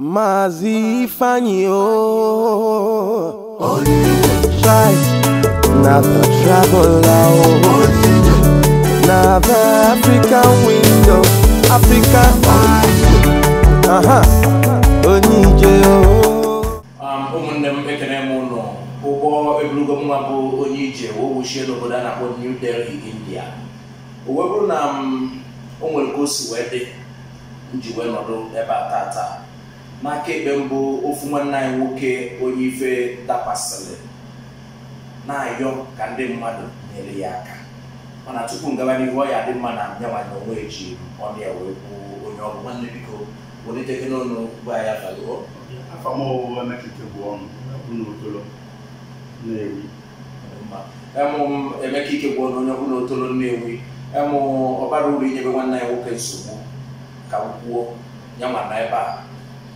Mazi Ifeanyi Try not to travel out. Now the African window, African Onije Umunem Ekenemono, Ubo Eblugamabu Onije, Wushie Lobodana, New Delhi, India. Uwebunam Umulgosi Wede, Juwenodo, Eba Tata. Make Bembo, Ufumana Woke, Onife, Tapasale. Na yo Kande Madu, Neliaka. Mana Tupungavani Roya, the man, Yaman, Waji, on their way, on your one because when it taken on by a fellow. Famo make it one, Unutolo. Navy. Make it one on Unutolo Navy. Emo Obaru, everyone I walk in Sumo. Kawu, Yaman Naiba.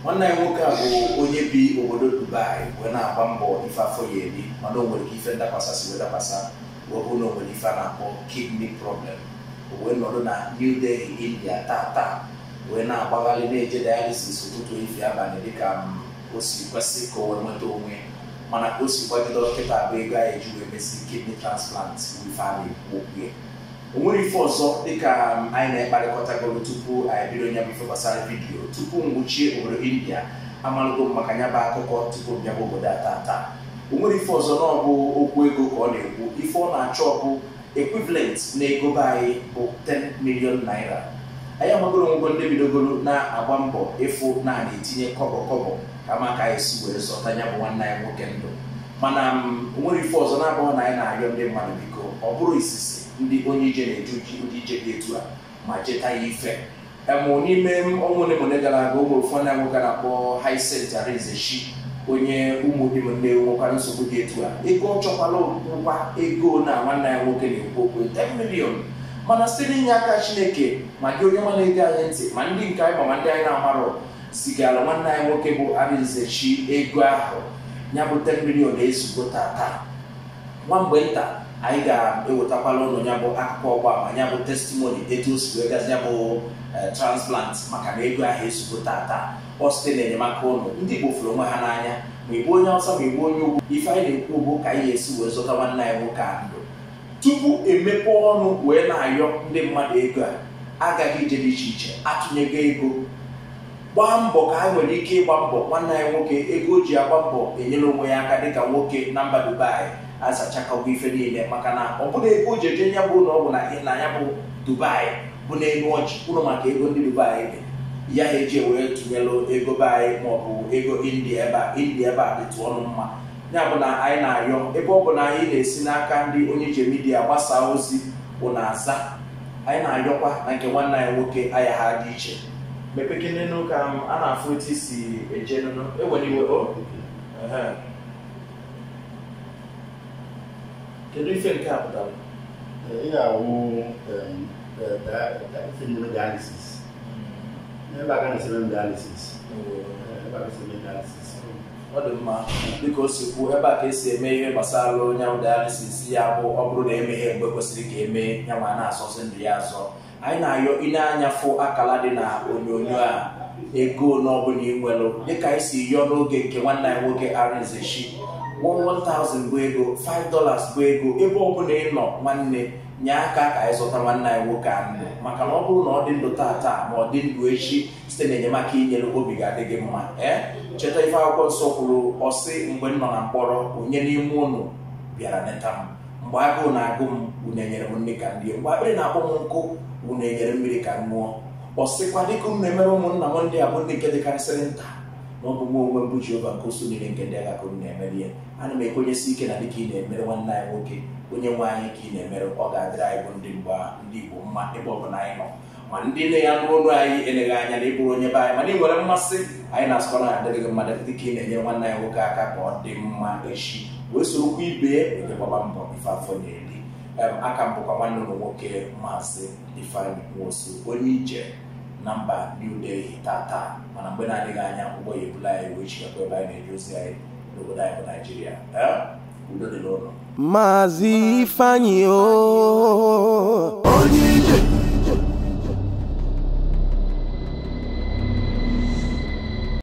One night woke up, only be over Dubai when I bumble if I for ye, I don't want to give the passas with a passa, or who know when if I kidney problem. When not New Delhi, India, Tata, when I bagalinated dialysis to if you have an become Osi Quasico and Matome, Manacosi, what the doctor Bega, you may kidney transplants with family. Umuri fozo dika aina pale kotagolo tupu abironya before basara video tupu nguchi over India amalugo makanyaba akoko tupu byago data umuri fozo no bu okwu ego ko na-ekwu ifo na chop equivalent na ego bai bụ 10 million naira aya magoro ngo ndị bidogolo na agbambo ifo na na-etinye kobo kama ka esi were sotanya bụ nwanna ya nwoke ndụ mana umuri fozo na abụọ na anyị na-arịọ ndị mmadụ biko ọ bụrụ isisi ndị onye ije na-ejuji ndị ije dị etu a ma jeta ya ife n'ime ọnwụ gara aga ụmụ ofu na nwoke na-akpọ Hyacinth Arinzechi onye ụmụ dị m nne nwoke nsogbu dị etu a ego ọ chọkwala ụgwa ego na nwanne ya nwoke na-ekwu okwu 10 million mana site n'inye aka Chineke ma gị onye nwa na-ege anyị ntị ma ndị nke anyị ma ndị anyị na-amarọ zigara nwanne ya nwoke bụ Arinzechi ego ahụ ya bụ 10 million ezugbo tata nwa mgbe nta anyị ga-ewetakwala ụlọ ya bụ akụkọ ọgba ma ya bụ testimony etu o si wee gazi ya bụ transplant maka na ego ahụ ezugbo tata ọ site n'enyemaka ụlọ ndị Igbo fụrụ onwe ha n'anya ma igbo onye ọsọ ma igbo onye ugwu ife anyị na-ekwu bụ ka anyị esi wee zọta nwanne anyị nwoke a ndụ tupu emepe ọnụ wee na-ayọ ndị mmadụ ego a agaghị ije dị iche iche atụnyego ego gbaa mbọ ka anyị nwere ike ịgba mbọ nwanne anyị nwoke ego o ji agba mbọ enyere onwe ya aka dịka nwoke na mba Dubai azachakọgo ife niile maka na ọ bụrụ ego ji eje ya bụ na ọ bụ na ya bụ Dubai bụ n'elu ọjị ụlọ maka ego ndị Dubai dị ya ha eji wee tụnyelụ ego Dubai maọbụ ego India ebe a dịtụ ọnụ mma ya bụ na anyị na-arịọ ebe ọ bụ na anyị na-esi n'aka ndị onye ije midia gbasaa ozi bụ na aza anyị na-arịọkwa na nke nwanne anyị nwoke anya ha dị iche mepekenenu ka a na-afụ etu isi eje nụnụ enwere iwe kedu ife nke a pụtara? Awụ dialysis. Ebe a ga-esi eme dialysis. Ọ dị mma dịka o si kwuo ebe a ka esi eme ihe gbasara onye dialysis ya bụ ọ bụrụ na emeghe mgbe kwesịrị ka eme ya nwa na-asọsị ndụ ya azọ anyị na-ayọ ile anya fụ akala dị na onyonyo a ego n'ọbụla inwelụ dịka anyị si yọọ n'oge nke nwanne anyị nwoke Arinzechi 1,000 bụ ego $5 bụ ego ebe ọ bụla ị nọ nwanne nye aka ka anyị zụta nwanne anyị nwoke a ndụ maka na ọ bụrụ na ọ dị ndụ tata ma ọ dị ndụ echi site n'enyemaka inyere obi ga-adị gị mma cheta ife akwụkwọ nsọ kwuru ọsị mgbe m nọ na mkpọrọ onye n'ime ụnụ bịara neta m mgbe agụụ na-agụ m unu enyere m nri ka m rie mgbe akpịrị na-akpọ m nkụ unu enyere mmiri ka m ṅụọ ọsịkwa dịka m na-emere ụmụnna m ndị a bụ ndị nke dịkarịsịrị nta na ọ bụ nwa onwe mbụ Jehova nke osu niile nke ndị agha ka unu na-emere ya ana m ekwenyesi ike na dịka ị na-emere nwanne anyị nwoke onye nwe anyị ka ị na-emere ọ ga-adịrị anyị bụ ndị Igbo mma ebe ọ bụla anyị nọ ma ndị nne ya nụrụ ọnụ anyị eleghị anya na ịbụrụ onye be anyị mana ị nwere mmasị anyị na-asụkọ na adịrị gị mmadụ dịka ị na-enyere nwanne anyị nwoke aka ka ọ dị mma echi wee sorokwa ibe onye gbaba mbọ ife afọ na-eri aka m bụkwa nwanne ụlọ nwoke Maazị Ifeanyi Nwosu onye ije na mba New Delhi tata mana mgbe na-adịghị anya ụgbọ ya ebula anyị wee chigakwa ebe anyị na-eji ozi anyị n'obodo anyị bụ Naịjirịa udo dị n'ụlọ Mazi Ifeanyi onye ije